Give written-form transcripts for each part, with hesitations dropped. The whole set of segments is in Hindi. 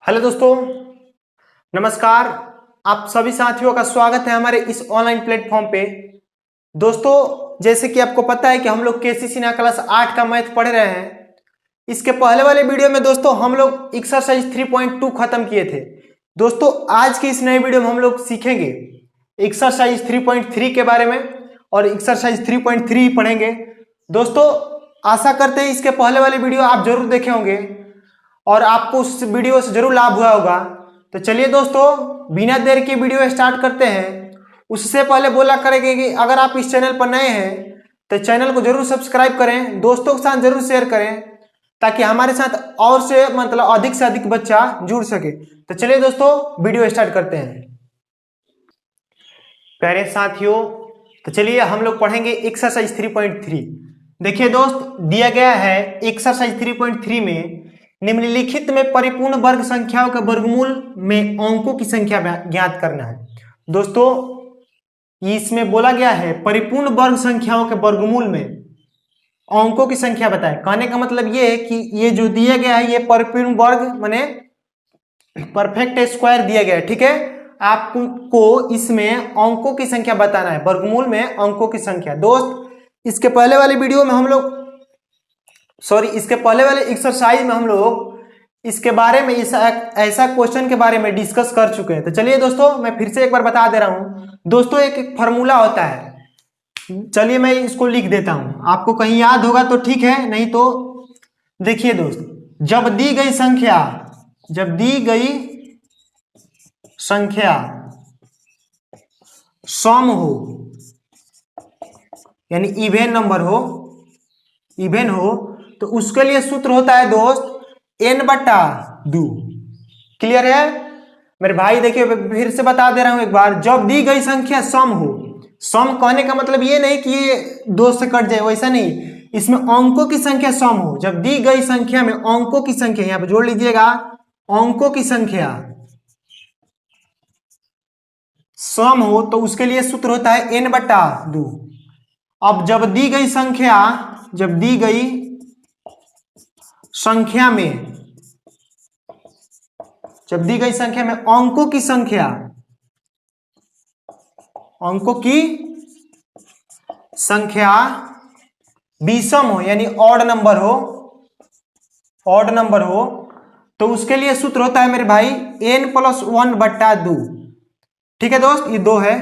हेलो दोस्तों, नमस्कार। आप सभी साथियों का स्वागत है हमारे इस ऑनलाइन प्लेटफॉर्म पे। दोस्तों, जैसे कि आपको पता है कि हम लोग केसीसी ना क्लास 8 का मैथ पढ़ रहे हैं। इसके पहले वाले वीडियो में दोस्तों हम लोग एक्सरसाइज 3.2 खत्म किए थे। दोस्तों, आज की इस नए वीडियो में हम लोग सीखेंगे एक्सरसाइज 3.3 के बारे में और एक्सरसाइज 3.3 पढ़ेंगे। दोस्तों, आशा करते हैं इसके पहले वाले वीडियो आप जरूर देखे होंगे और आपको उस वीडियो से जरूर लाभ हुआ होगा। तो चलिए दोस्तों, बिना देर के वीडियो स्टार्ट करते हैं। उससे पहले बोला करेंगे कि अगर आप इस चैनल पर नए हैं तो चैनल को जरूर सब्सक्राइब करें, दोस्तों के साथ जरूर शेयर करें ताकि हमारे साथ और से अधिक से अधिक बच्चा जुड़ सके। तो चलिए दोस्तों, वीडियो स्टार्ट करते हैं। प्यारे साथियों, तो चलिए हम लोग पढ़ेंगे एक्सरसाइज 3.3। देखिए दोस्त, दिया गया है एक्सरसाइज 3.3 में निम्नलिखित में परिपूर्ण वर्ग संख्याओं के वर्गमूल में अंकों की संख्या ज्ञात करना है। दोस्तों, इसमें बोला गया है परिपूर्ण वर्ग संख्याओं के वर्गमूल में अंकों की संख्या बताएं। कहने का मतलब ये है कि ये जो दिया गया है ये परिपूर्ण वर्ग माने परफेक्ट स्क्वायर दिया गया है। ठीक है, आपको इसमें अंकों की संख्या बताना है, वर्गमूल में अंकों की संख्या। दोस्त, इसके पहले वाले वीडियो में हम लोग इसके पहले वाले एक्सरसाइज में हम लोग इसके बारे में ऐसा क्वेश्चन के बारे में डिस्कस कर चुके हैं। तो चलिए दोस्तों, मैं फिर से एक बार बता दे रहा हूं। दोस्तों, एक फॉर्मूला होता है, चलिए मैं इसको लिख देता हूं, आपको कहीं याद होगा तो ठीक है, नहीं तो देखिए दोस्त, जब दी गई संख्या सम हो यानी इवेन नंबर हो, इवेन हो, तो उसके लिए सूत्र होता है दोस्त n/2। क्लियर है मेरे भाई? देखिए फिर से बता दे रहा हूं एक बार, जब दी गई संख्या सम हो, सम कहने का मतलब ये नहीं कि ये 2 से कट जाए, वैसा नहीं, इसमें अंकों की संख्या सम हो। जब दी गई संख्या में अंकों की संख्या, यहां पर जोड़ लीजिएगा, अंकों की संख्या सम हो तो उसके लिए सूत्र होता है n/2। अब जब दी गई संख्या में अंकों की संख्या विषम हो यानी ऑड नंबर हो तो उसके लिए सूत्र होता है मेरे भाई n+1/2। ठीक है दोस्त, ये 2 है।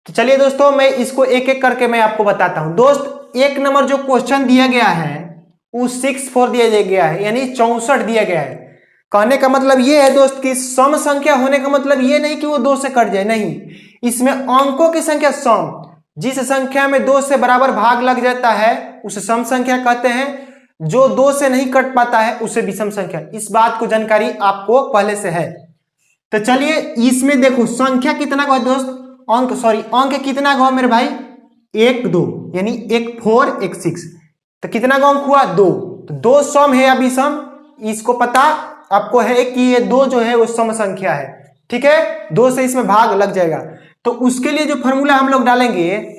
तो चलिए दोस्तों, मैं इसको एक एक करके मैं आपको बताता हूं। दोस्त, एक नंबर जो क्वेश्चन दिया गया है वो 64 दिया गया है यानी 64 दिया गया है। कहने का मतलब ये है दोस्त कि सम संख्या होने का मतलब ये नहीं कि वो 2 से कट जाए, नहीं, इसमें अंकों की संख्या सम, जिस संख्या में 2 से बराबर भाग लग जाता है उसे सम संख्या कहते हैं, जो 2 से नहीं कट पाता है उसे विषम संख्या। इस बात को जानकारी आपको पहले से है। तो चलिए इसमें देखो संख्या कितना का दोस्त, अंक कितना का मेरे भाई, 1 2 यानी 1 4 1 6। तो कितना का अंक हुआ, 2। तो 2 सम है या विषम, इसको पता आपको है कि ये 2 जो है वो सम संख्या है। ठीक है, 2 से इसमें भाग लग जाएगा। तो उसके लिए जो फॉर्मूला हम लोग डालेंगे,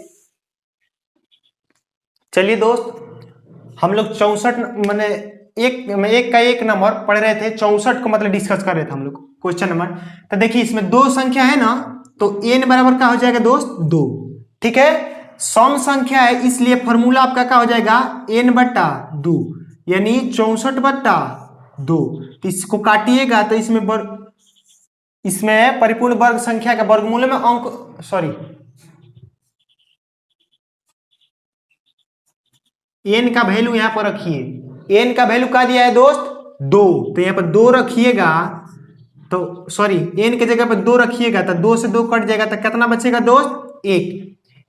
चलिए दोस्त, हम लोग 64 मैंने एक का एक नंबर पढ़ रहे थे, 64 को मतलब डिस्कस कर रहे थे हम लोग क्वेश्चन नंबर। तो देखिए इसमें 2 संख्या है ना, तो n बराबर क्या हो जाएगा दोस्त, 2। ठीक है, सम संख्या है इसलिए फॉर्मूला आपका क्या हो जाएगा, n/2 यानी 64/2। तो इसको काटिएगा तो इसमें परिपूर्ण वर्ग संख्या का वर्गमूल में n का वैल्यू यहां पर रखिए। n का वैल्यू क्या दिया है दोस्त, 2। तो यहां पर 2 रखिएगा, तो n की जगह पर 2 रखिएगा तो 2 से 2 कट जाएगा तो कितना बचेगा दोस्त, 1।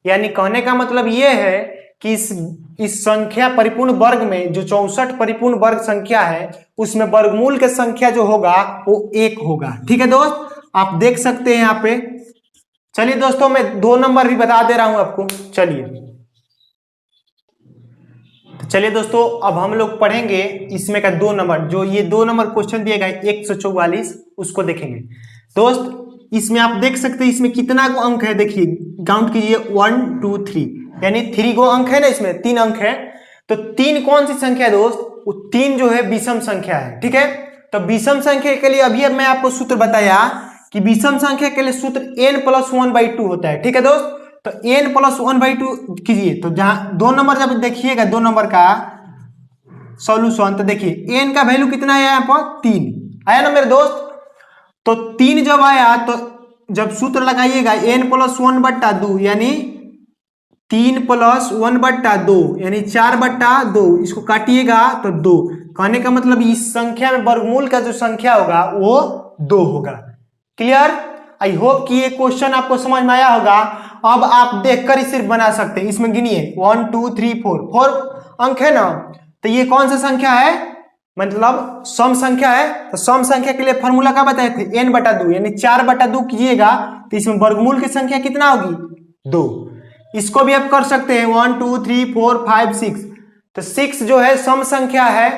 यानी कहने का मतलब यह है कि इस संख्या परिपूर्ण वर्ग में जो 64 परिपूर्ण वर्ग संख्या है उसमें वर्गमूल की संख्या जो होगा वो 1 होगा। ठीक है दोस्त, आप देख सकते हैं यहाँ पे। चलिए दोस्तों, मैं 2 नंबर भी बता दे रहा हूं आपको। चलिए दोस्तों, अब हम लोग पढ़ेंगे इसमें का 2 नंबर, जो ये 2 नंबर क्वेश्चन दिया गया है 144, उसको देखेंगे। दोस्त, इसमें आप देख सकते हैं इसमें कितना अंक है, देखिए काउंट कीजिए, 1 2 3 यानी 3 गो अंक है ना, इसमें 3 अंक है। तो 3 कौन सी संख्या है दोस्त, वो 3 जो है विषम संख्या है। ठीक है, तो विषम संख्या के लिए अभी अब मैं आपको सूत्र बताया कि विषम संख्या के लिए सूत्र n+1/2 होता है। ठीक है दोस्त, तो n+1/2 कीजिए, तो जहां 2 नंबर जब देखिएगा 2 नंबर का सॉल्यूशन, तो देखिए n का वैल्यू कितना आया यहाँ पर 3 आया ना मेरे दोस्त। तो 3 जब आया तो जब सूत्र लगाइएगा n+1/2 यानी 3+1/2 यानी 4/2, इसको काटिएगा तो 2। कहने का मतलब इस संख्या में वर्गमूल का जो संख्या होगा वो 2 होगा। क्लियर? आई होप कि ये क्वेश्चन आपको समझ में आया होगा। अब आप देखकर ही सिर्फ बना सकते हैं। इसमें गिनिए 1 2 3 4 अंक है ना, तो ये कौन सा संख्या है, मतलब सम संख्या है। तो सम संख्या के लिए फॉर्मूला क्या बताए थे, n/2 यानी 4/2 कीजिएगा तो इसमें वर्गमूल की संख्या कितना होगी 2। इसको भी आप कर सकते हैं 1 2 3 4 5 6, तो 6 जो है सम संख्या है,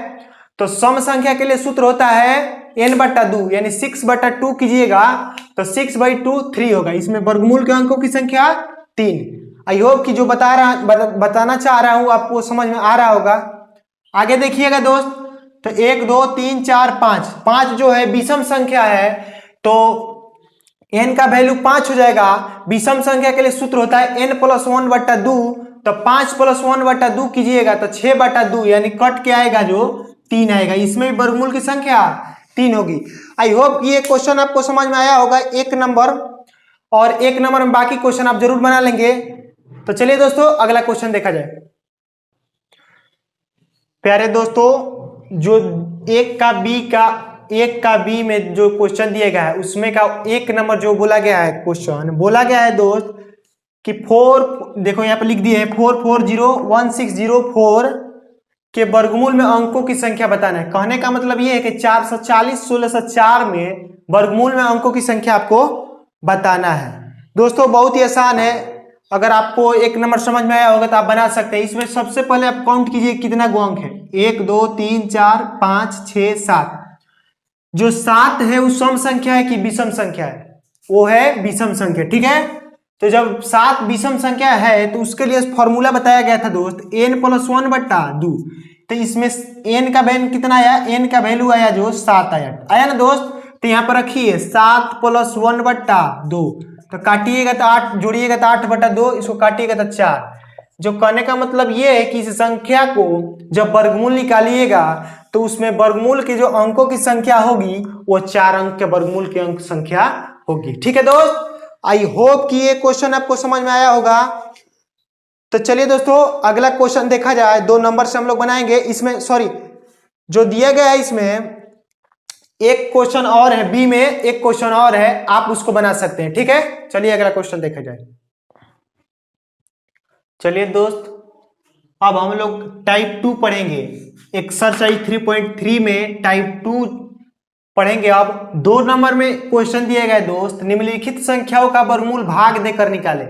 तो सम संख्या के लिए सूत्र होता है n/2 यानी 6/2 कीजिएगा तो 6/2 3 होगा। इसमें वर्गमूल के अंकों की संख्या 3। आई होप कि जो बताना चाह रहा हूं आपको समझ में आ रहा होगा। आगे देखिएगा दोस्त, तो 1 2 3 4 5 जो है विषम संख्या है, तो n का वैल्यू 5 हो जाएगा। विषम संख्या के लिए सूत्र होता है n+1/2, तो 5+1/2 कीजिएगा तो 6/2 यानी कट के आएगा जो 3 आएगा। इसमें भी वर्गमूल की संख्या 3 होगी। आई होप कि ये क्वेश्चन आपको समझ में आया होगा 1 नंबर, और 1 नंबर में बाकी क्वेश्चन आप जरूर बना लेंगे। तो चलिए दोस्तों अगला क्वेश्चन देखा जाए। प्यारे दोस्तों, जो 1 का बी में जो क्वेश्चन दिया गया है उसमें का 1 नंबर जो बोला गया है, क्वेश्चन बोला गया है दोस्त कि 4, देखो यहाँ पे लिख दिए है 4401604 के वर्गमूल में अंकों की संख्या बताना है। कहने का मतलब ये है कि 440 1604 में वर्गमूल में अंकों की संख्या आपको बताना है। दोस्तों बहुत ही आसान है, अगर आपको 1 नंबर समझ में आया होगा तो आप बना सकते हैं। इसमें सबसे पहले आप काउंट कीजिए कितना गो अंक है, 1 2 3 4 5 6 7। जो 7 है वो सम संख्या है कि विषम संख्या है, वो है विषम संख्या। ठीक है, तो जब 7 विषम संख्या है तो उसके लिए फॉर्मूला बताया गया था दोस्त n+1/2। तो इसमें n का वैल्यू कितना आया, n का वैल्यू आया जो 7 आया ना दोस्त। तो यहाँ पर रखिए 7+1/2, तो काटिएगा तो 8, जोड़िएगा तो 8/2, इसको काटिएगा तो 4। जो कहने का मतलब ये है कि इस संख्या को जब वर्गमूल निकालिएगा तो उसमें वर्गमूल के जो अंकों की संख्या होगी वो 4 अंक के वर्गमूल की अंक संख्या होगी। ठीक है दोस्त, आई होप कि ये क्वेश्चन आपको समझ में आया होगा। तो चलिए दोस्तों अगला क्वेश्चन देखा जाए। 2 नंबर से हम लोग बनाएंगे। इसमें सॉरी, जो दिया गया है इसमें एक क्वेश्चन और है, बी में एक क्वेश्चन और है, आप उसको बना सकते हैं। ठीक है, चलिए अगला क्वेश्चन देखा जाए। चलिए दोस्त, अब हम लोग टाइप 2 पढ़ेंगे। एक्सरसाइज 3.3 में टाइप 2 पढ़ेंगे। अब 2 नंबर में क्वेश्चन दिया गया है दोस्त, निम्नलिखित संख्याओं का वर्गमूल भाग देकर निकाले।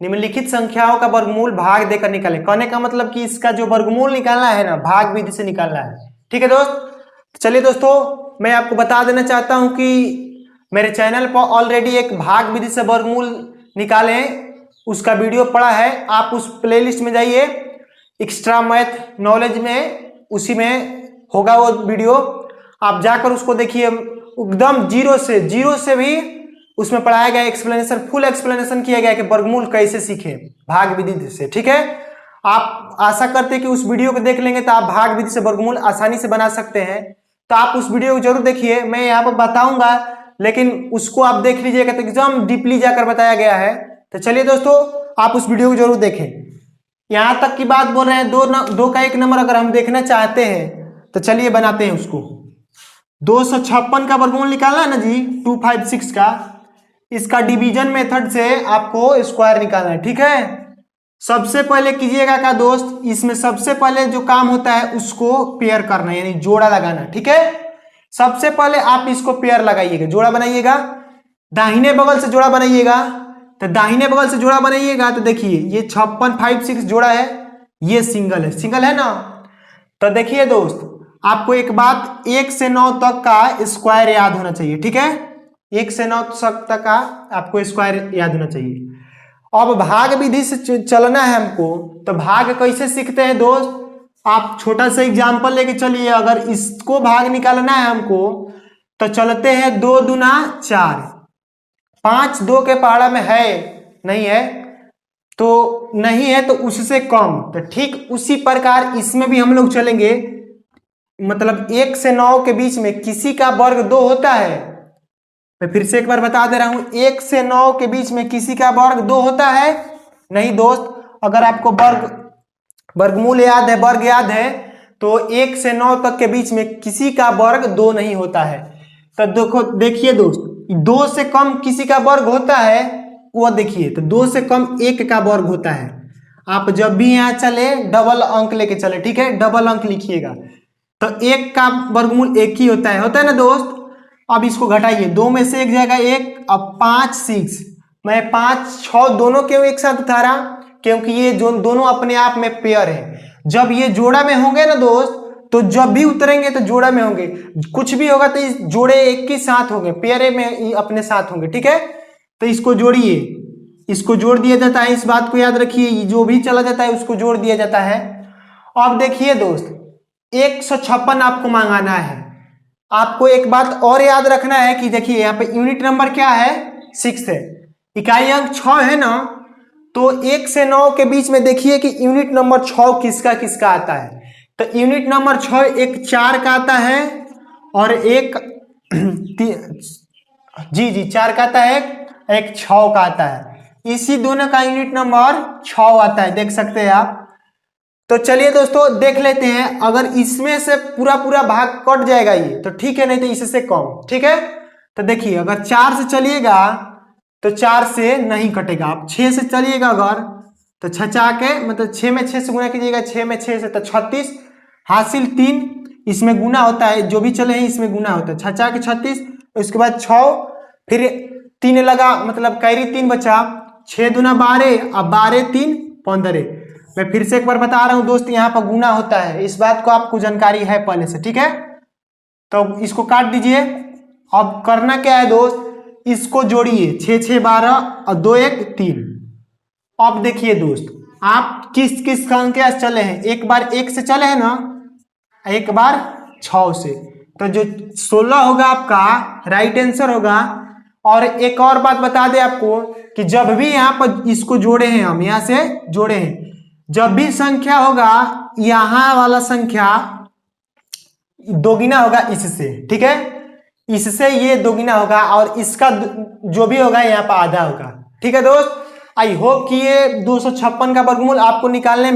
निम्नलिखित संख्याओं का वर्गमूल भाग देकर निकाले, कहने का मतलब कि इसका जो वर्गमूल निकालना है ना, भाग विधि से निकालना है। ठीक है दोस्त, चलिए दोस्तों मैं आपको बता देना चाहता हूं कि मेरे चैनल पर ऑलरेडी एक भाग विधि से वर्गमूल निकालें उसका वीडियो पड़ा है। आप उस प्लेलिस्ट में जाइए, एक्स्ट्रा मैथ नॉलेज में, उसी में होगा वो वीडियो, आप जाकर उसको देखिए। एकदम जीरो से भी उसमें पढ़ाया गया एक्सप्लेनेशन, फुल एक्सप्लेनेशन किया गया कि वर्गमूल कैसे सीखे भाग विधि से। ठीक है, आप आशा करते हैं कि उस वीडियो को देख लेंगे तो आप भाग विधि से वर्गमूल आसानी से बना सकते हैं। तो आप उस वीडियो को जरूर देखिए, मैं यहाँ पर बताऊंगा लेकिन उसको आप देख लीजिएगा तो एकदम डीपली जाकर बताया गया है। तो चलिए दोस्तों आप उस वीडियो को जरूर देखें। यहां तक की बात बोल रहे हैं, 2 का 1 नंबर अगर हम देखना चाहते हैं तो चलिए बनाते हैं उसको। 256 का वर्गमूल निकालना है ना जी, 256 का। इसका डिवीजन मेथड से आपको स्क्वायर निकालना है। ठीक है, सबसे पहले कीजिएगा का दोस्त, इसमें सबसे पहले जो काम होता है उसको पेयर करना है, यानी जोड़ा लगाना। ठीक है, सबसे पहले आप इसको पेयर लगाइएगा, जोड़ा बनाइएगा। दाहिने बगल से जोड़ा बनाइएगा, तो दाहिने बगल से जोड़ा बनाइएगा तो देखिए ये 56 5 6 जोड़ा है, ये सिंगल है ना। तो देखिए दोस्त, आपको एक बात, 1 से 9 तक का स्क्वायर याद होना चाहिए। ठीक है, 1 से 9 तक का आपको स्क्वायर याद होना चाहिए। अब भाग विधि से चलना है हमको, तो भाग कैसे सीखते हैं दोस्त, आप छोटा सा एग्जाम्पल लेके चलिए, अगर इसको भाग निकालना है हमको तो चलते हैं 2 दूना 4, 5 2 के पहाड़ा में है नहीं है, तो नहीं है तो उससे कम, तो ठीक उसी प्रकार इसमें भी हम लोग चलेंगे। मतलब 1 से 9 के बीच में किसी का वर्ग 2 होता है। मैं फिर से एक बार बता दे रहा हूं, 1 से 9 के बीच में किसी का वर्ग 2 होता है नहीं दोस्त। अगर आपको वर्गमूल याद है, वर्ग याद है, तो 1 से 9 तक के बीच में किसी का वर्ग 2 नहीं होता है। तो देखिए दोस्त, 2 से कम किसी का वर्ग होता है वो देखिए, तो 2 से कम 1 का वर्ग होता है। आप जब भी यहाँ चले डबल अंक लेके चले, ठीक है, डबल अंक लिखिएगा। तो 1 का वर्गमूल 1 ही होता है ना दोस्त। अब इसको घटाइए, 2 में से 1 जाएगा 1, अब 5 6, मैं 5 6 दोनों क्यों एक साथ उतारा, क्योंकि ये जो दोनों अपने आप में पेयर है। जब ये जोड़ा में होंगे ना दोस्त, तो जब भी उतरेंगे तो जोड़ा में होंगे, कुछ भी होगा तो इस जोड़े एक ही साथ होंगे, पेयर में अपने साथ होंगे, ठीक है। तो इसको जोड़िए, इसको जोड़ दिया जाता है, इस बात को याद रखिए, जो भी चला जाता है उसको जोड़ दिया जाता है। अब देखिए दोस्त, 156 आपको मंगाना है। आपको एक बात और याद रखना है कि देखिए यहाँ पे यूनिट नंबर क्या है, 6 है, इकाई अंक 6 है ना, तो 1 से 9 के बीच में देखिए कि यूनिट नंबर 6 किसका किसका आता है। तो यूनिट नंबर 6 एक 4 का आता है और एक जी 4 का आता है, एक 6 का आता है। इसी दोनों का यूनिट नंबर 6 आता है, देख सकते हैं आप। तो चलिए दोस्तों देख लेते हैं, अगर इसमें से पूरा पूरा भाग कट जाएगा ये तो ठीक है, नहीं तो इससे कम, ठीक है। तो देखिए अगर 4 से चलिएगा तो 4 से नहीं कटेगा, आप 6 से चलिएगा अगर तो छचा के, मतलब 6 में 6 से गुना कीजिएगा, 6 में 6 से तो 36 हासिल 3, इसमें गुना होता है, जो भी चले हैं इसमें गुना होता है, छचा के 36, उसके बाद 6, फिर 3 लगा, मतलब कैरी 3 बचा, 6 दूना 12, अब 12 3 15। मैं फिर से एक बार बता रहा हूं दोस्त, यहाँ पर गुना होता है, इस बात को आपको जानकारी है पहले से, ठीक है। तो इसको काट दीजिए। अब करना क्या है दोस्त, इसको जोड़िए, 6 6 12 और 2 1 3। अब देखिए दोस्त, आप किस किस संख्या से चले हैं, एक बार 1 से चले हैं ना, एक बार 6 से, तो जो 16 होगा आपका राइट आंसर होगा। और एक और बात बता दें आपको कि जब भी यहाँ पर इसको जोड़े हैं, हम यहाँ से जोड़े हैं, जब भी संख्या होगा यहां वाला संख्या दोगुना होगा इससे, ठीक है, इससे ये दोगुना होगा और इसका जो भी होगा यहाँ पर आधा होगा, ठीक है दोस्त। आई होप कि ये 256 का वर्गमूल आपको निकाले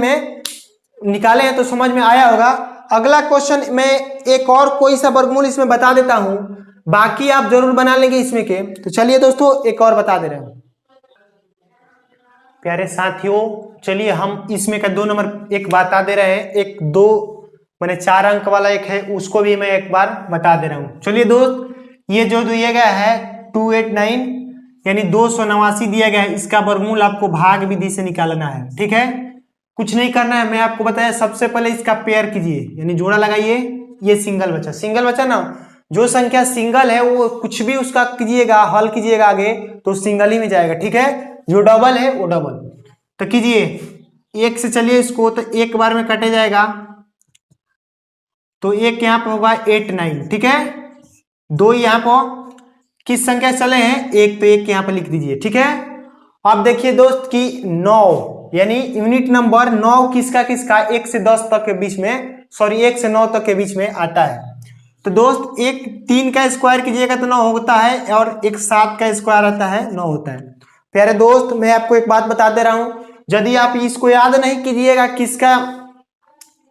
हैं तो समझ में आया होगा। अगला क्वेश्चन में एक और कोई सा वर्गमूल इसमें बता देता हूं, बाकी आप जरूर बना लेंगे इसमें के। तो चलिए दोस्तों एक और बता दे रहे हैं प्यारे साथियों, चलिए हम इसमें का 2 नंबर एक बता दे रहे हैं, एक 2 मैंने 4 अंक वाला एक है, उसको भी मैं एक बार बता दे रहा हूं। चलिए दोस्त, ये जो दिया गया है 289 यानी 289 दिया गया है, इसका वर्गमूल आपको भाग विधि से निकालना है, ठीक है। कुछ नहीं करना है, मैं आपको बताया, सबसे पहले इसका पेयर कीजिए यानी जोड़ा लगाइए, ये सिंगल बचा ना, जो संख्या सिंगल है वो कुछ भी उसका कीजिएगा, हल कीजिएगा आगे तो सिंगल ही में जाएगा, ठीक है। जो डबल है वो डबल, तो कीजिए 1 से चलिए इसको, तो एक बार में कटे जाएगा, तो 1 यहाँ पर होगा 8 9, ठीक है। 2 यहाँ पर किस संख्या चले हैं, 1, तो 1 यहाँ पर लिख दीजिए, ठीक है। अब देखिए दोस्त कि 9 यानी यूनिट नंबर 9 किसका 1 से 10 तक के बीच में, सॉरी 1 से 9 तक के बीच में आता है। तो दोस्त 1 3 का स्क्वायर कीजिएगा तो 9 होता है, और 1 7 का स्क्वायर आता है 9 होता है। प्यारे दोस्त मैं आपको एक बात बता दे रहा हूं, यदि आप इसको याद नहीं कीजिएगा किसका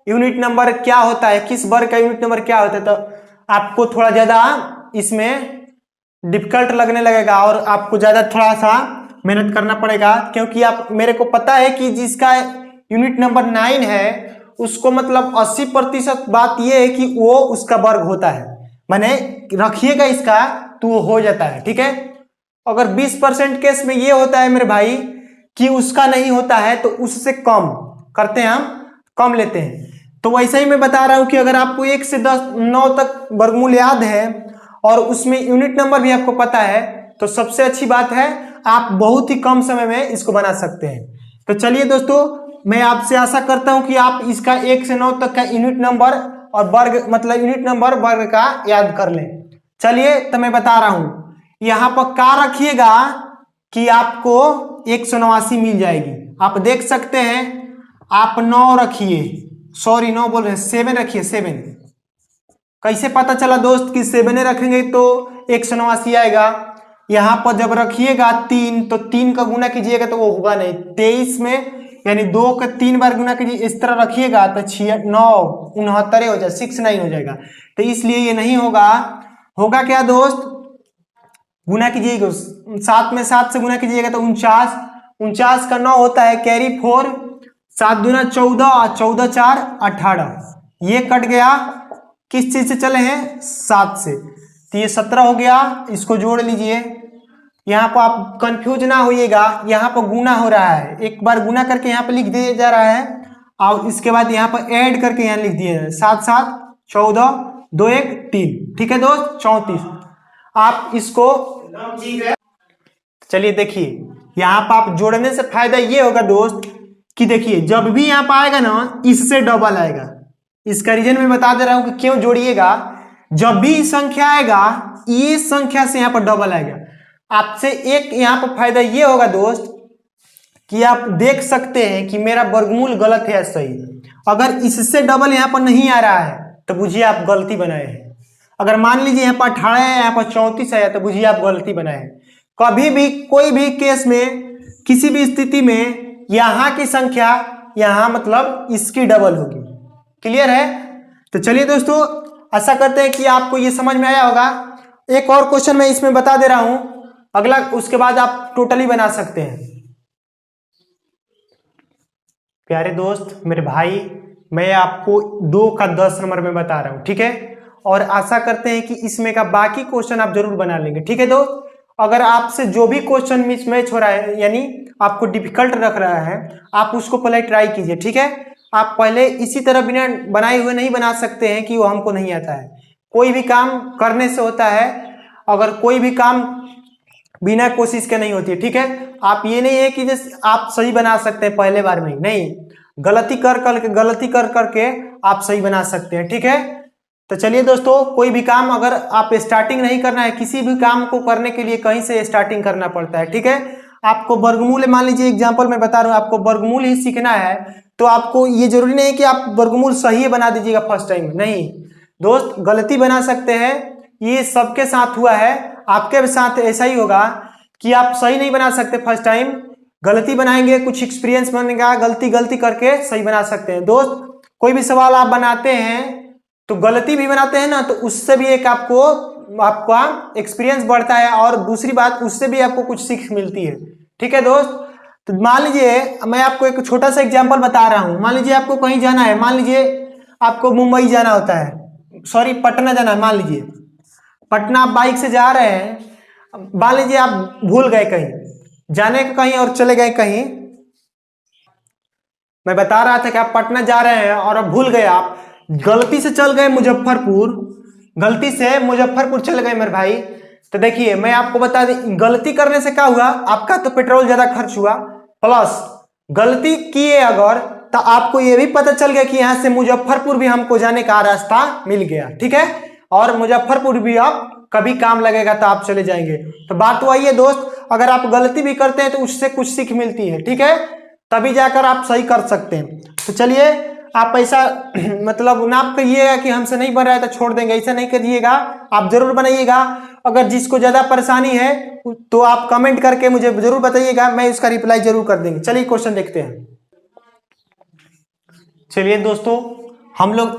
यूनिट नंबर क्या होता है, किस वर्ग का यूनिट नंबर क्या होता है, तो आपको थोड़ा ज्यादा इसमें डिफिकल्ट लगने लगेगा और आपको ज्यादा थोड़ा सा मेहनत करना पड़ेगा, क्योंकि आप मेरे को पता है कि जिसका यूनिट नंबर 9 है उसको मतलब 80% बात यह है कि वो उसका वर्ग होता है, माने रखिएगा इसका तो वो हो जाता है, ठीक है। अगर 20% केस में ये होता है मेरे भाई कि उसका नहीं होता है तो उससे कम करते हैं, हम कम लेते हैं। तो वैसा ही मैं बता रहा हूं कि अगर आपको 1 से 9 तक वर्गमूल याद है और उसमें यूनिट नंबर भी आपको पता है तो सबसे अच्छी बात है, आप बहुत ही कम समय में इसको बना सकते हैं। तो चलिए दोस्तों मैं आपसे आशा करता हूं कि आप इसका 1 से 9 तक का यूनिट नंबर और वर्ग मतलब यूनिट नंबर वर्ग का याद कर लें। चलिए तो मैं बता रहा हूं, यहां पर का रखिएगा कि आपको 189 मिल जाएगी। आप देख सकते हैं, आप 9 रखिए, सॉरी 9 बोल रहे हैं, 7 रखिए, 7। कैसे पता चला दोस्त कि 7 रखेंगे तो 189 आएगा। यहां पर जब रखिएगा 3 तो 3 का गुना कीजिएगा तो वो होगा नहीं, 23 में यानी 2 का 3 बार गुना कीजिए, इस तरह रखिएगा तो 9 69 हो जाए, 69 हो जाएगा। तो इसलिए ये नहीं होगा। होगा क्या दोस्त, गुना कीजिएगा 7 में 7 से गुना कीजिएगा तो 49, 49 का 9 होता है कैरी 4, 7 दूना 14 और 14 4 18, ये कट गया, किस चीज से चले हैं 7 से, तो ये 17 हो गया। इसको जोड़ लीजिए, यहाँ पर आप कंफ्यूज ना होइएगा, यहाँ पर गुना हो रहा है, एक बार गुना करके यहाँ पर लिख दिया जा रहा है और इसके बाद यहाँ पर ऐड करके यहाँ लिख दिया है 7 7 14 2 1 3, ठीक है दोस्त 34। आप इसको चलिए देखिए, यहाँ पर आप जोड़ने से फायदा ये होगा दोस्त कि देखिए जब भी यहाँ पर आएगा ना इससे डबल आएगा। इसका रीजन मैं बता दे रहा हूं कि क्यों जोड़िएगा, जब भी संख्या आएगा ये संख्या से यहाँ पर डबल आएगा। आपसे एक यहाँ पर फायदा ये होगा दोस्त कि आप देख सकते हैं कि मेरा वर्गमूल गलत है या सही। अगर इससे डबल यहाँ पर नहीं आ रहा है तो बुझिए आप गलती बनाए हैं। अगर मान लीजिए यहाँ पर 18 है, यहाँ पर 34 है तो बुझिए आप गलती बनाए हैं। कभी भी कोई भी केस में किसी भी स्थिति में यहाँ की संख्या यहाँ मतलब इसकी डबल होगी। क्लियर है? तो चलिए दोस्तों, आशा करते हैं कि आपको ये समझ में आया होगा। एक और क्वेश्चन मैं इसमें बता दे रहा हूं अगला, उसके बाद आप टोटली बना सकते हैं। प्यारे दोस्त मेरे भाई, मैं आपको 2 का 10 नंबर में बता रहा हूं, ठीक है, और आशा करते हैं कि इसमें का बाकी क्वेश्चन आप जरूर बना लेंगे, ठीक है दोस्त। अगर आपसे जो भी क्वेश्चन मिस मैच हो रहा है यानी आपको डिफिकल्ट रख रहा है, आप उसको पहले ट्राई कीजिए, ठीक है। आप पहले इसी तरह बिना बनाए हुए नहीं बना सकते हैं कि वो हमको नहीं आता है। कोई भी काम करने से होता है, अगर कोई भी काम बिना कोशिश के नहीं होती है, ठीक है। आप ये नहीं है कि जैसे आप सही बना सकते हैं पहले बार में, नहीं, गलती कर करके आप सही बना सकते हैं, ठीक है। तो चलिए दोस्तों, कोई भी काम अगर आप स्टार्टिंग नहीं करना है, किसी भी काम को करने के लिए कहीं से स्टार्टिंग करना पड़ता है, ठीक है। आपको वर्गमूल, मान लीजिए एग्जाम्पल मैं बता रहा हूँ, आपको वर्गमूल ही सीखना है तो आपको ये जरूरी नहीं है कि आप वर्गमूल सही बना दीजिएगा फर्स्ट टाइम, नहीं दोस्त, गलती बना सकते हैं। ये सबके साथ हुआ है, आपके साथ ऐसा ही होगा कि आप सही नहीं बना सकते फर्स्ट टाइम, गलती बनाएंगे, कुछ एक्सपीरियंस बनेगा, गलती करके सही बना सकते हैं। दोस्त कोई भी सवाल आप बनाते हैं तो गलती भी बनाते हैं ना, तो उससे भी एक आपका एक्सपीरियंस बढ़ता है और दूसरी बात उससे भी आपको कुछ सीख मिलती है, ठीक है दोस्त। तो मान लीजिए मैं आपको एक छोटा सा एग्जांपल बता रहा हूं, मान लीजिए आपको कहीं जाना है, मान लीजिए आपको मुंबई जाना होता है, सॉरी पटना जाना है, मान लीजिए पटना आप बाइक से जा रहे हैं, मान लीजिए आप भूल गए कहीं जाने का कहीं और चले गए कहीं, मैं बता रहा था कि आप पटना जा रहे हैं और अब भूल गए, आप गलती से चल गए मुजफ्फरपुर, गलती से मुजफ्फरपुर चल गए मेरे भाई। तो देखिए मैं आपको बता दें, गलती करने से क्या हुआ, आपका तो पेट्रोल ज्यादा खर्च हुआ, प्लस गलती किए अगर तो आपको ये भी पता चल गया कि यहाँ से मुजफ्फरपुर भी हमको जाने का रास्ता मिल गया, ठीक है, और मुजफ्फरपुर भी आप कभी काम लगेगा तो आप चले जाएंगे। तो बात वही है दोस्त, अगर आप गलती भी करते हैं तो उससे कुछ सीख मिलती है, ठीक है, तभी जाकर आप सही कर सकते हैं। तो चलिए आप ऐसा मतलब नाप करिएगा कि हमसे नहीं बन रहा है तो छोड़ देंगे, ऐसा नहीं करिएगा, आप जरूर बनाइएगा। अगर जिसको ज्यादा परेशानी है तो आप कमेंट करके मुझे जरूर बताइएगा, मैं उसका रिप्लाई जरूर कर देंगे। चलिए क्वेश्चन देखते हैं। चलिए दोस्तों, हम लोग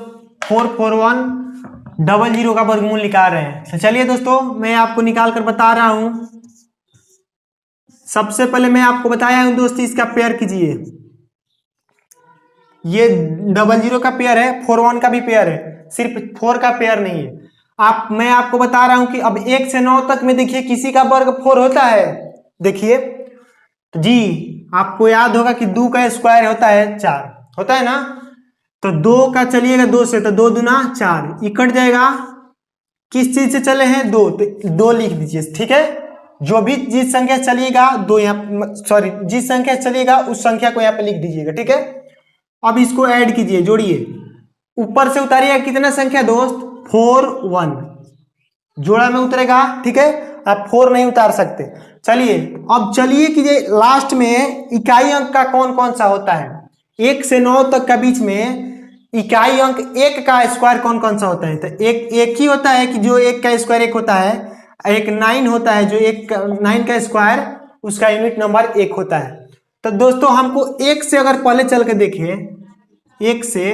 44100 का वर्गमूल निकाल रहे हैं। तो चलिए दोस्तों, मैं आपको निकाल कर बता रहा हूं। सबसे पहले मैं आपको बताया हूं दोस्त, इसका पेयर कीजिए, ये 00 का पेयर है, 41 का भी पेयर है, सिर्फ 4 का पेयर नहीं है। मैं आपको बता रहा हूं कि अब 1 से 9 तक में देखिए किसी का वर्ग 4 होता है, देखिए तो जी आपको याद होगा कि 2 का स्क्वायर होता है 4, होता है ना, तो 2 का चलिएगा 2 से, तो 2 दूना 4, ये कट जाएगा, किस चीज से चले हैं 2, तो 2 लिख दीजिए, ठीक है। जो भी जिस संख्या चलिएगा दो यहाँ सॉरी जिस संख्या चलिएगा उस संख्या को यहाँ पे लिख दीजिएगा, ठीक है। अब इसको ऐड कीजिए, जोड़िए, ऊपर से उतारिएगा कितना संख्या दोस्त, 4 1 जोड़ा में उतरेगा, ठीक है। आप 4 नहीं उतार सकते। चलिए अब चलिए कीजिए, लास्ट में इकाई अंक का कौन कौन सा होता है, 1 से 9 तक का बीच में इकाई अंक 1 का स्क्वायर कौन कौन सा होता है। तो एक ही होता है कि जो 1 का स्क्वायर 1 होता है, एक 9 होता है जो 9 का स्क्वायर उसका यूनिट नंबर 1 होता है। तो दोस्तों हमको 1 से अगर पहले चल के देखिए, 1 से,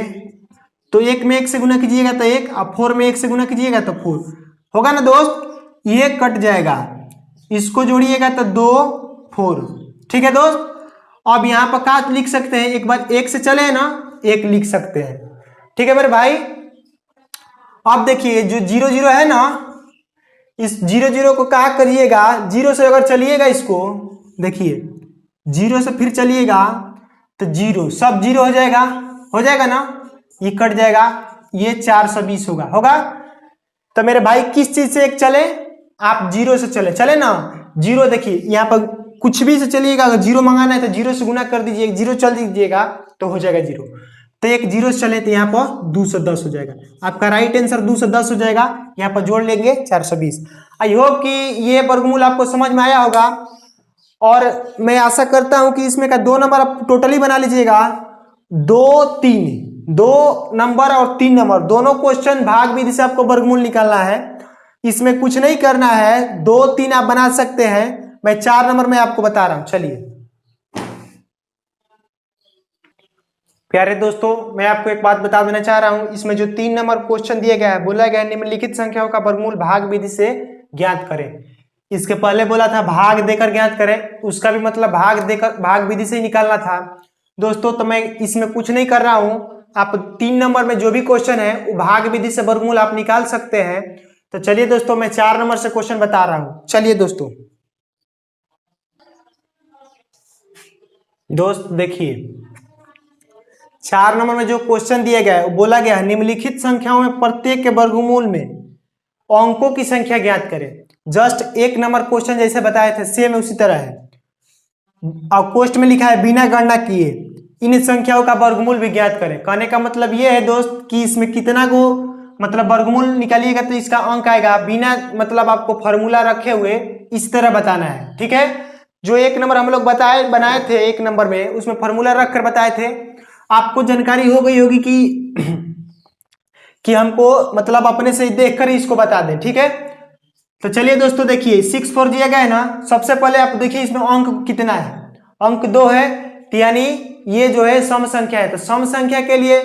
तो 1 में 1 से गुना कीजिएगा तो 1, अब 4 में 1 से गुना कीजिएगा तो 4 होगा ना दोस्त, ये कट जाएगा, इसको जोड़िएगा तो 2 4, ठीक है दोस्त। अब यहाँ पर क्या लिख सकते हैं, एक बार 1 से चले ना 1 लिख सकते हैं, ठीक है मेरे भाई। अब देखिए जो 0 0 है ना, इस 0 0 को क्या करिएगा, 0 से अगर चलिएगा इसको, देखिए 0 से फिर चलिएगा तो 0 सब 0 हो जाएगा ना, ये कट जाएगा, ये 420 होगा। तो मेरे भाई किस चीज से 1 चले, आप 0 से चले ना, 0 देखिए यहाँ पर कुछ भी से चलिएगा, अगर 0 मंगाना है तो 0 से गुना कर दीजिए, 0 चल दीजिएगा तो हो जाएगा 0। तो एक 0 से चले तो यहाँ पर 2 से 10 हो जाएगा, आपका राइट आंसर 2 से 10 हो जाएगा। यहाँ पर जोड़ लेंगे 420। आई होप कि ये वर्गमूल आपको समझ में आया होगा, और मैं आशा करता हूं कि इसमें का 2 नंबर आप टोटली बना लीजिएगा, 2 3, 2 नंबर और 3 नंबर दोनों क्वेश्चन भाग विधि से आपको वर्गमूल निकालना है। इसमें कुछ नहीं करना है, 2 3 आप बना सकते हैं, मैं 4 नंबर में आपको बता रहा हूं। चलिए प्यारे दोस्तों, मैं आपको एक बात बता देना चाह रहा हूं, इसमें जो 3 नंबर क्वेश्चन दिया गया है, बोला गया है निम्नलिखित संख्याओं का वर्गमूल भाग विधि से ज्ञात करें। इसके पहले बोला था भाग देकर ज्ञात करें, उसका भी मतलब भाग देकर भाग विधि से ही निकालना था दोस्तों। तो मैं इसमें कुछ नहीं कर रहा हूं, आप 3 नंबर में जो भी क्वेश्चन है वो भाग विधि से वर्गमूल आप निकाल सकते हैं। तो चलिए दोस्तों, मैं 4 नंबर से क्वेश्चन बता रहा हूं। चलिए दोस्तों देखिए 4 नंबर में जो क्वेश्चन दिया गया है वो बोला गया है निम्नलिखित संख्याओं में प्रत्येक के वर्गमूल में अंकों की संख्या ज्ञात करें। जस्ट 1 नंबर क्वेश्चन जैसे बताए थे सेम उसी तरह है, और क्वेश्चन में लिखा है बिना गणना किए इन संख्याओं का वर्गमूल भी ज्ञात करें। कहने का मतलब ये है दोस्त कि इसमें कितना को मतलब वर्गमूल निकालिएगा तो इसका अंक आएगा, बिना मतलब आपको फॉर्मूला रखे हुए इस तरह बताना है, ठीक है। जो 1 नंबर हम लोग बनाए थे 1 नंबर में, उसमें फॉर्मूला रख कर बताए थे, आपको जानकारी हो गई होगी कि हमको मतलब अपने से देखकर इसको बता दें, ठीक है। तो चलिए दोस्तों देखिए 6 4 दिया गया है ना, सबसे पहले आप देखिए इसमें अंक कितना है, अंक 2 है, तो यानी ये जो है सम संख्या है। तो सम संख्या के लिए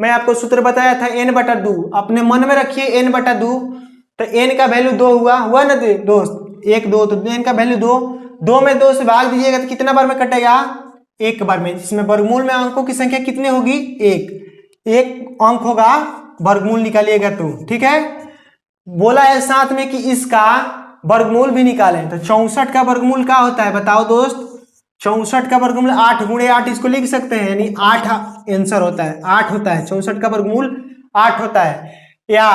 मैं आपको सूत्र बताया था n/2, अपने मन में रखिए n/2, तो n का वैल्यू 2 हुआ ना दोस्त, 1 2, तो n का वैल्यू 2 में 2 से भाग दीजिएगा तो कितना बार में कटेगा, 1 बार में। इसमें वर्गमूल में अंकों की संख्या कितनी होगी, 1 अंक होगा, वर्गमूल निकालिएगा तो, ठीक है। बोला है साथ में कि इसका वर्गमूल भी निकालें, तो 64 का वर्गमूल क्या होता है बताओ दोस्त, 64 का वर्गमूल 8 × 8 इसको लिख सकते हैं, यानी 8 आंसर होता है, 8 होता है, 64 का वर्गमूल 8 होता है। या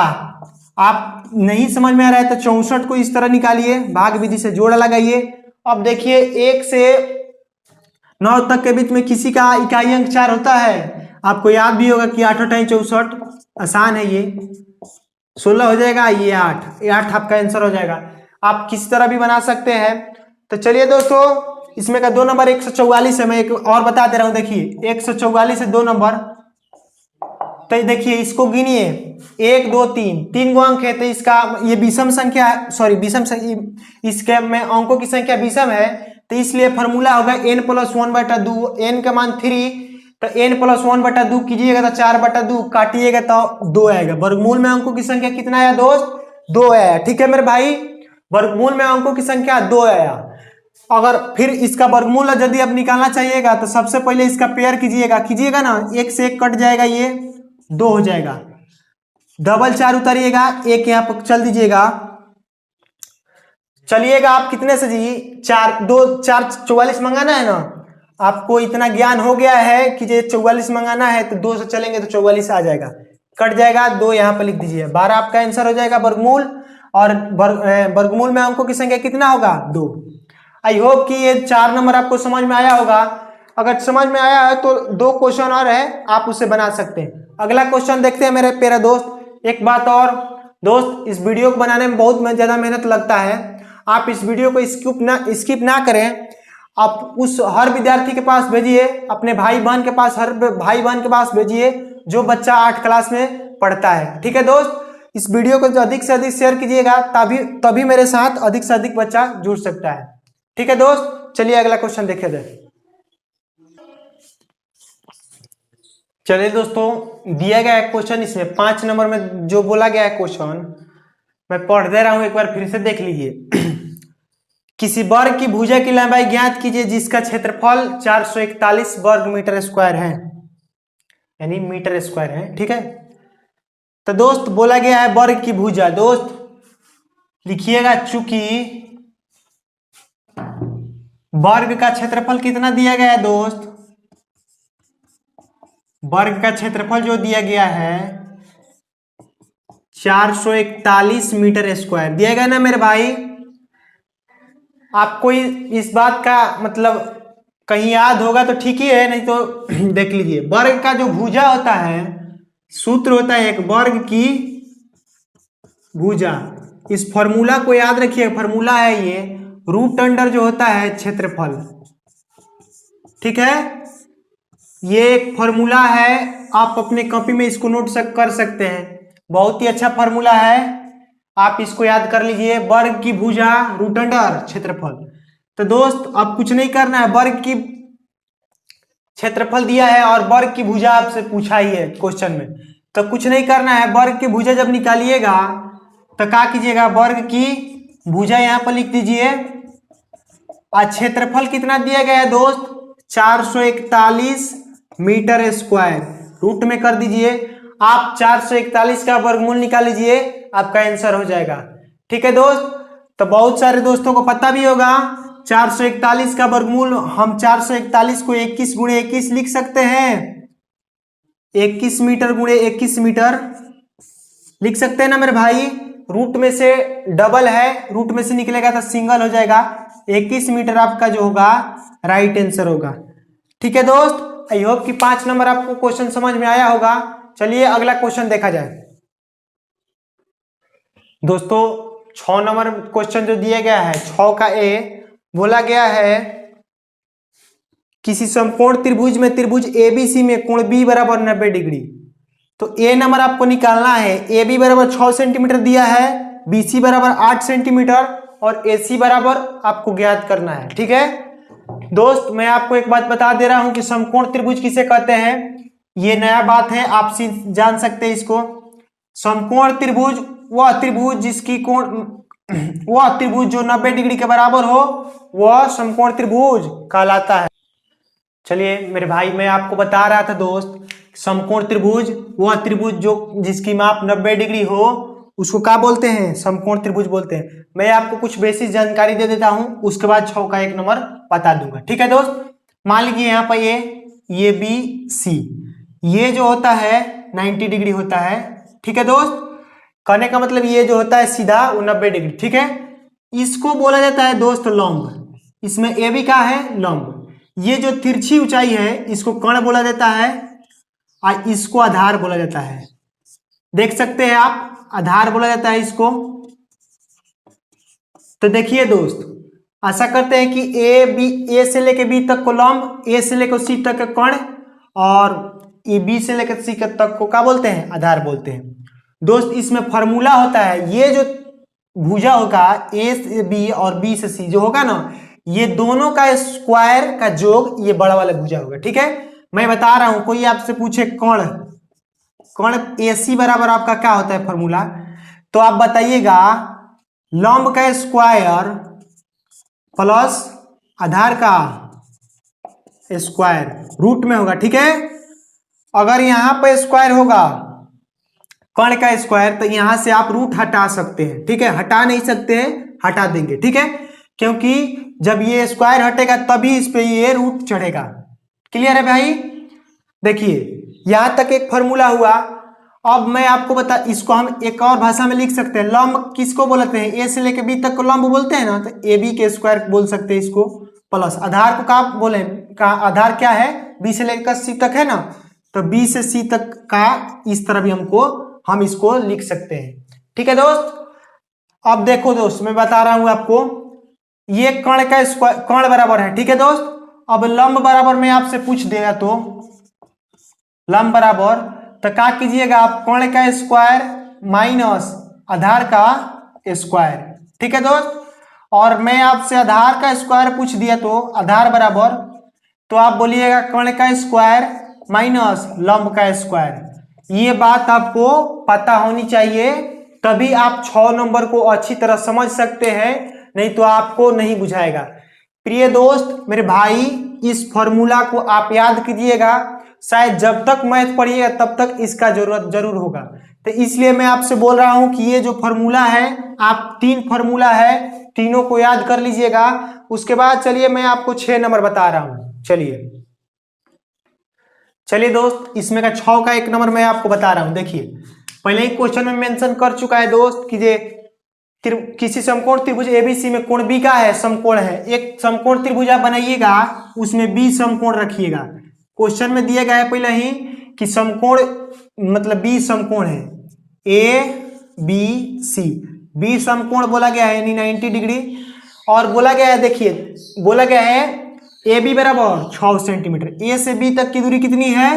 आप नहीं समझ में आ रहा है तो 64 को इस तरह निकालिए, भाग विधि से जोड़ा लगाइए। अब देखिए 1 से 9 तक के बीच में किसी का इकाई अंक 4 होता है, आपको याद भी होगा कि 8 × 64 आसान है, ये 16 हो जाएगा, ये 8 आपका आंसर हो जाएगा। आप किस तरह भी बना सकते हैं। तो चलिए दोस्तों, इसमें का 2 नंबर 144 है, मैं एक और बता दे रहा हूं, देखिए 144 से 2 नंबर, तो देखिए इसको गिनिए, 1 2 3 गो अंक है, तो इसका ये विषम संख्या है, सॉरी विषम इसके में अंकों की संख्या विषम है, तो इसलिए फॉर्मूला होगा n + 1/2, n का मान 3, तो n + 1/2 कीजिएगा तो 4/2, काटिएगा तो 2 आएगा। वर्गमूल में अंकों की संख्या कितना आया दोस्त, 2 आया, ठीक है मेरे भाई, वर्गमूल में अंकों की संख्या 2 आया। अगर फिर इसका वर्गमूल यदि आप निकालना चाहिएगा तो सबसे पहले इसका पेयर कीजिएगा ना, 1 से 1 कट जाएगा, ये 2 हो जाएगा, डबल 4 उतारिएगा, 1 यहाँ पर चल दीजिएगा, चलिएगा आप कितने से जी 4 2 4 44 मंगाना है ना, आपको इतना ज्ञान हो गया है कि ये 44 मंगाना है तो 2 से चलेंगे तो 44 आ जाएगा, कट जाएगा, 2 यहाँ पर लिख दीजिए, 12 आपका आंसर हो जाएगा वर्गमूल। और वर्गमूल में अंकों की संख्या कितना होगा 2। आई होप कि ये 4 नंबर आपको समझ में आया होगा। अगर समझ में आया है तो 2 क्वेश्चन और है, आप उसे बना सकते हैं। अगला क्वेश्चन देखते हैं मेरे प्यारे दोस्त। एक बात और दोस्त, इस वीडियो को बनाने में बहुत ज्यादा मेहनत लगता है। आप इस वीडियो को स्किप ना करें। आप उस हर विद्यार्थी के पास भेजिए, अपने भाई बहन के पास, हर भाई बहन के पास भेजिए जो बच्चा 8 क्लास में पढ़ता है। ठीक है दोस्त, इस वीडियो को जो अधिक से अधिक शेयर कीजिएगा तभी मेरे साथ अधिक से अधिक बच्चा जुड़ सकता है। ठीक है दोस्त, चलिए अगला क्वेश्चन देखे जाए। चलिए दोस्तों, दिया गया है क्वेश्चन, इसमें 5 नंबर में जो बोला गया है क्वेश्चन मैं पढ़ दे रहा हूं, एक बार फिर से देख लीजिए। किसी वर्ग की भुजा की लंबाई ज्ञात कीजिए जिसका क्षेत्रफल 441 वर्ग मीटर स्क्वायर है, यानी मीटर स्क्वायर है। ठीक है, तो दोस्त बोला गया है वर्ग की भुजा। दोस्त लिखिएगा, चूंकि वर्ग का क्षेत्रफल कितना दिया गया है दोस्त, वर्ग का क्षेत्रफल जो दिया गया है 441 मीटर स्क्वायर दिया गया ना मेरे भाई। आपको इस बात का मतलब कहीं याद होगा तो ठीक ही है, नहीं तो देख लीजिए। वर्ग का जो भुजा होता है, सूत्र होता है एक वर्ग की भुजा। इस फॉर्मूला को याद रखिए, फॉर्मूला है ये रूट अंडर जो होता है क्षेत्रफल। ठीक है, ये एक फॉर्मूला है, आप अपने कॉपी में इसको नोट कर सकते हैं। बहुत ही अच्छा फॉर्मूला है, आप इसको याद कर लीजिए। वर्ग की भुजा रूट अंडर क्षेत्रफल। तो दोस्त अब कुछ नहीं करना है, वर्ग की क्षेत्रफल दिया है और वर्ग की भुजा आपसे पूछा ही है क्वेश्चन में, तो कुछ नहीं करना है। वर्ग की भुजा जब निकालिएगा तो क्या कीजिएगा, वर्ग की भुजा यहां पर लिख दीजिए और क्षेत्रफल कितना दिया गया है दोस्त 441 मीटर स्क्वायर, रूट में कर दीजिए। आप 441 का वर्गमूल निकाल लीजिए, आपका आंसर हो जाएगा। ठीक है दोस्त, तो बहुत सारे दोस्तों को पता भी होगा 441 का वर्गमूल हम 441 को 21 गुणे 21 लिख सकते हैं। 21 मीटर गुणे 21 मीटर लिख सकते हैं ना मेरे भाई। रूट में से डबल है, रूट में से निकलेगा तो सिंगल हो जाएगा। 21 मीटर आपका जो होगा राइट आंसर होगा। ठीक है दोस्त, आई होप कि 5 नंबर आपको क्वेश्चन समझ में आया होगा। चलिए अगला क्वेश्चन देखा जाए दोस्तों। 6 नंबर क्वेश्चन जो दिया गया है 6 का ए, बोला गया है किसी समकोण त्रिभुज में त्रिभुज एबीसी में कोण बी बराबर 90 डिग्री। तो ए नंबर आपको निकालना है। ए बी बराबर 6 सेंटीमीटर दिया है, बी सी बराबर 8 सेंटीमीटर और ए सी बराबर आपको ज्ञात करना है। ठीक है दोस्त, मैं आपको एक बात बता दे रहा हूं कि समकोण त्रिभुज किसे कहते हैं। ये नया बात है, आप जान सकते हैं इसको। समकोण त्रिभुज वह त्रिभुज जिसकी कोण वह त्रिभुज जो 90 डिग्री के बराबर हो वह समकोण त्रिभुज कहलाता है। चलिए मेरे भाई, मैं आपको बता रहा था दोस्त, समकोण त्रिभुज वह त्रिभुज जो जिसकी माप 90 डिग्री हो उसको क्या बोलते हैं, समकोण त्रिभुज बोलते हैं। मैं आपको कुछ बेसिक जानकारी दे देता हूं, उसके बाद 6 का 1 नंबर बता दूंगा। ठीक है दोस्त, मान लीजिए यहाँ पर ये बी सी, ये जो होता है 90 डिग्री होता है। ठीक है दोस्त, कहने का मतलब ये जो होता है सीधा वो 90 डिग्री। ठीक है, इसको बोला जाता है दोस्त लंब। इसमें ए भी क्या है, लंब। ये जो तिरछी ऊंचाई है इसको कर्ण बोला जाता है और इसको आधार बोला जाता है। देख सकते हैं आप, आधार बोला जाता है इसको। तो देखिए दोस्त, आशा करते हैं कि ए से लेके बी तक को लंब, ए से लेकर सी तक कर्ण और ये बी से लेकर सी तक को क्या बोलते हैं, आधार बोलते हैं। दोस्त इसमें फॉर्मूला होता है, ये जो भुजा होगा ए से बी और बी से सी जो होगा ना, ये दोनों का स्क्वायर का योग ये बड़ा वाला भुजा होगा। ठीक है, मैं बता रहा हूं, कोई आपसे पूछे कर्ण ए सी बराबर आपका क्या होता है फॉर्मूला, तो आप बताइएगा लंब का स्क्वायर प्लस आधार का स्क्वायर रूट में होगा। ठीक है, अगर यहां पर स्क्वायर होगा कर्ण का स्क्वायर तो यहां से आप रूट हटा सकते हैं। ठीक है, हटा नहीं सकते हैं, हटा देंगे। ठीक है, क्योंकि जब ये स्क्वायर हटेगा तभी इस पे ये रूट चढ़ेगा। क्लियर है भाई। देखिए यहां तक एक फॉर्मूला हुआ। अब मैं आपको बता, इसको हम एक और भाषा में लिख सकते हैं। लंब किसको बोलते हैं? ए से लेके बी तक को लंब बोलते हैं ना, तो ए बी के स्क्वायर बोल सकते हैं इसको, प्लस आधार को क्या बोले, का आधार क्या है, बी से लेकर सी तक है ना, तो बी से सी तक का इस तरह भी हम इसको लिख सकते हैं। ठीक है दोस्त। अब देखो दोस्त, मैं बता रहा हूं आपको, ये कर्ण का स्क्वायर, कर्ण बराबर है, ठीक है दोस्त। अब लंब बराबर में आपसे पूछ देगा, तो लंब बराबर तो क्या कीजिएगा आप, कर्ण का स्क्वायर माइनस आधार का स्क्वायर, ठीक है दोस्त। और मैं आपसे आधार का स्क्वायर पूछ दिया, तो आधार बराबर, तो आप बोलिएगा कर्ण का स्क्वायर माइनस लंब का स्क्वायर। ये बात आपको पता होनी चाहिए, तभी आप 6 नंबर को अच्छी तरह समझ सकते हैं, नहीं तो आपको नहीं बुझाएगा। प्रिय दोस्त मेरे भाई, इस फॉर्मूला को आप याद कीजिएगा, शायद जब तक मैथ पढ़िएगा तब तक इसका जरूरत जरूर होगा। तो इसलिए मैं आपसे बोल रहा हूं कि ये जो फॉर्मूला है, आप 3 फॉर्मूला है, तीनों को याद कर लीजिएगा। उसके बाद चलिए मैं आपको 6 नंबर बता रहा हूं। चलिए दोस्त, इसमें का 6 का 1 नंबर मैं आपको बता रहा हूं। देखिए, पहले ही क्वेश्चन में मेंशन कर चुका है दोस्त कि जे किसी समकोण त्रिभुज एबीसी में कोण बी का है, समकोण है, एक समकोण त्रिभुज आप बनाइएगा, उसमें बी समकोण रखिएगा। क्वेश्चन में दिया गया है पहले ही कि समकोण मतलब बी समकोण है, ए बी सी, बी समकोण बोला गया है यानी 90 डिग्री। और बोला गया है, देखिए बोला गया है ए बी बराबर 6 सेंटीमीटर, ए से बी तक की दूरी कितनी है,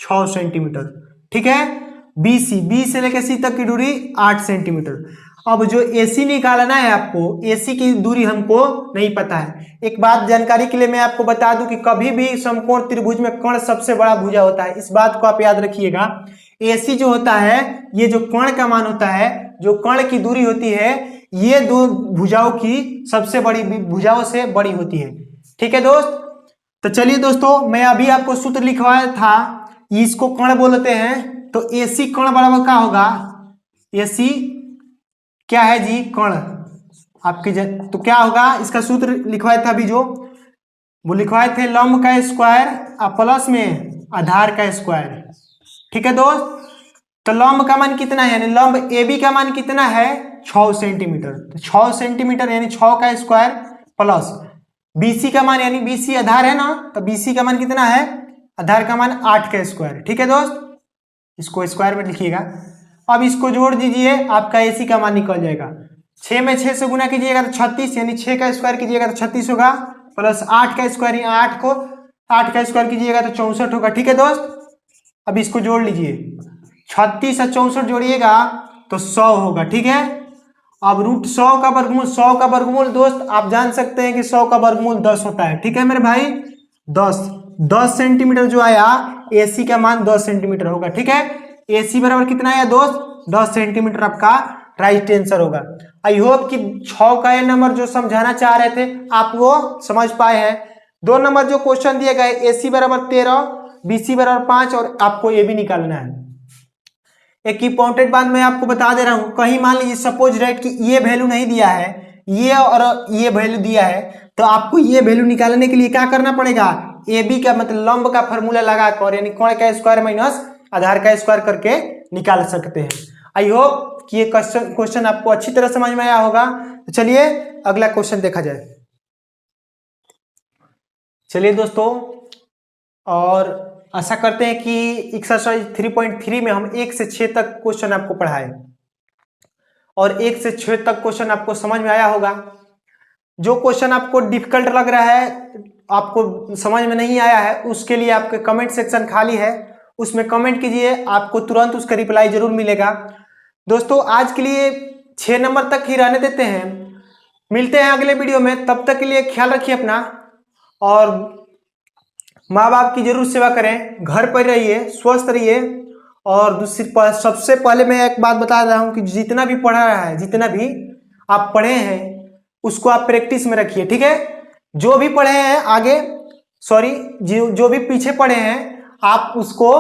6 सेंटीमीटर, ठीक है। बी से लेकर सी तक की दूरी 8 सेंटीमीटर। अब जो एसी निकालना है आपको, एसी की दूरी हमको नहीं पता है। एक बात जानकारी के लिए मैं आपको बता दूं कि कभी भी समकोण त्रिभुज में कर्ण सबसे बड़ा भुजा होता है, इस बात को आप याद रखिएगा। एसी जो होता है, ये जो कर्ण का मान होता है, जो कर्ण की दूरी होती है, ये दो भुजाओं की सबसे बड़ी भुजाओं से बड़ी होती है, ठीक है दोस्त। तो चलिए दोस्तों, मैं अभी आपको सूत्र लिखवाया था, इसको कर्ण बोलते हैं। तो एसी कर्ण बराबर क्या होगा, एसी क्या है जी, कर्ण आपके तो क्या होगा, इसका सूत्र लिखवाए था अभी, जो वो लिखवाए थे, लंब का स्क्वायर प्लस में आधार का स्क्वायर, ठीक है दोस्त। तो लंब का मान कितना है, यानी लंब ए बी का मान कितना है, 6 सेंटीमीटर। तो 6 सेंटीमीटर यानी 6 का स्क्वायर प्लस बीसी का मान, यानी बीसी आधार है ना, तो बीसी का मान कितना है, आधार का मान 8 का स्क्वायर, ठीक है दोस्त। इसको स्क्वायर में लिखिएगा। अब इसको जोड़ दीजिए, आपका एसी का मान निकल जाएगा। 6 में 6 से गुना कीजिएगा तो 36, यानी 6 का स्क्वायर कीजिएगा तो 36 होगा, प्लस 8 का स्क्वायर, 8 का स्क्वायर कीजिएगा तो 64 होगा, ठीक है दोस्त। अब इसको जोड़ लीजिए, 36 और 64 जोड़िएगा तो 100 होगा, ठीक है। अब रूट 100 का वर्गमूल, 100 का वर्गमूल दोस्त आप जान सकते हैं कि 100 का वर्गमूल 10 होता है, ठीक है मेरे भाई। 10 सेंटीमीटर जो आया, एसी का मान 10 सेंटीमीटर होगा, ठीक है। एसी बराबर कितना आया दोस्त, 10 सेंटीमीटर आपका राइट आंसर होगा। आई होप कि 6 का ये नंबर जो समझाना चाह रहे थे आप वो समझ पाए हैं। 2 नंबर जो क्वेश्चन दिए गए, एसी बराबर 13, बीसी बराबर 5, और आपको ये भी निकालना है। एक इंपॉर्टेंट बात मैं आपको बता दे रहा हूं, कहीं मान लीजिए सपोज राइट कि ये वैल्यू नहीं दिया है, ये और ये वैल्यू दिया है, तो आपको ये वैल्यू निकालने के लिए क्या करना पड़ेगा, ए बी का मतलब लंब का फॉर्मूला लगाकर, यानी कर्ण का स्क्वायर माइनस आधार का स्क्वायर करके निकाल सकते हैं। आई होप कि ये क्वेश्चन आपको अच्छी तरह समझ में आया होगा। तो चलिए अगला क्वेश्चन देखा जाए। चलिए दोस्तों, और आशा करते हैं कि एक्सरसाइज 3.3 में हम 1 से 6 तक क्वेश्चन आपको पढ़ाए, और 1 से 6 तक क्वेश्चन आपको समझ में आया होगा। जो क्वेश्चन आपको डिफिकल्ट लग रहा है, आपको समझ में नहीं आया है, उसके लिए आपके कमेंट सेक्शन खाली है, उसमें कमेंट कीजिए, आपको तुरंत उसका रिप्लाई जरूर मिलेगा। दोस्तों आज के लिए 6 नंबर तक ही रहने देते हैं, मिलते हैं अगले वीडियो में। तब तक के लिए ख्याल रखिए अपना, और माँ बाप की जरूर सेवा करें, घर पर रहिए, स्वस्थ रहिए। और दूसरी सबसे पहले मैं एक बात बता रहा हूँ कि जितना भी पढ़ा रहा है, जितना भी आप पढ़े हैं, उसको आप प्रैक्टिस में रखिए, ठीक है। जो भी पढ़े हैं आगे, जो भी पीछे पढ़े हैं, आप उसको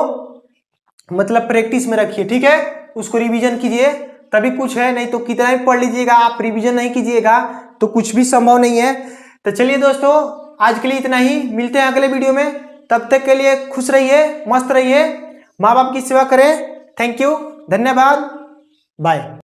मतलब प्रैक्टिस में रखिए, ठीक है। उसको रिवीजन कीजिए, तभी कुछ है, नहीं तो कितना भी पढ़ लीजिएगा, आप रिवीजन नहीं कीजिएगा तो कुछ भी संभव नहीं है। तो चलिए दोस्तों, आज के लिए इतना ही, मिलते हैं अगले वीडियो में। तब तक के लिए खुश रहिए, मस्त रहिए, माँ बाप की सेवा करें, थैंक यू, धन्यवाद, बाय।